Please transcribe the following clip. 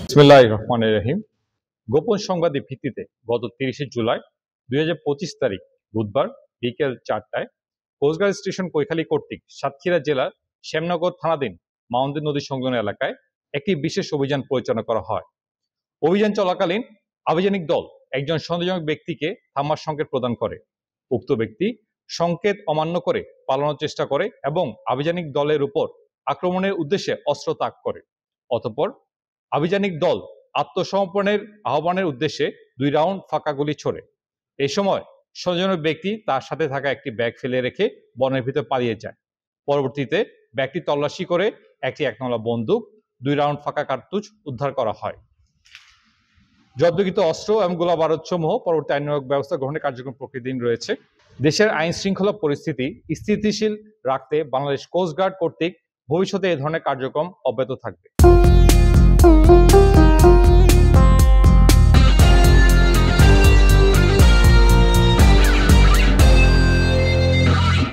বিসমিল্লাহির রহমানির রহিম। গোপন সংবাদের ভিত্তিতে গত ৩০শে জুলাই ২০২৫ তারিখ বুধবার বিকেল ৪টায় কোস্টগার্ড স্টেশন কৈখালী কর্তৃক সাতক্ষীরা জেলার শ্যামনগর থানাধীন মাউন্দি নদী সংলগ্ন এলাকায় একটি বিশেষ অভিযান পরিচালনা করা হয়। অভিযান চলাকালীন আভিযানিক দল একজন সন্দেহজনক ব্যক্তিকে থামার সংকেত প্রদান করে। উক্ত ব্যক্তি সংকেত অমান্য করে পালানোর চেষ্টা করে এবং আভিযানিক দলের উপর আক্রমণের উদ্দেশ্যে অস্ত্র তাক করে। অতঃপর আভিযানিক দল আত্মসমর্পণের আহ্বানের উদ্দেশ্যে ২ রাউন্ড ফাঁকা গুলি ছোড়ে। এই সময় সন্দেহজনক ব্যক্তি তার সাথে থাকা একটি ব্যাগ ফেলে রেখে বনের ভিতর পালিয়ে যায়। পরবর্তীতে ব্যাগটি তল্লাশি করে একটি ১৯ বন্দুক, ২ রাউন্ড ফাঁকা কার্তুজ উদ্ধার করা হয়। জব্দকৃত অস্ত্র এবং গোলা বারুদ সমূহ পরবর্তী আইনানুগ ব্যবস্থা গ্রহণের কার্যক্রম প্রক্রিয়াধীন রয়েছে। দেশের আইন শৃঙ্খলা পরিস্থিতি স্থিতিশীল রাখতে বাংলাদেশ কোস্টগার্ড কর্তৃক ভবিষ্যতে এ ধরনের কার্যক্রম অব্যাহত থাকবে।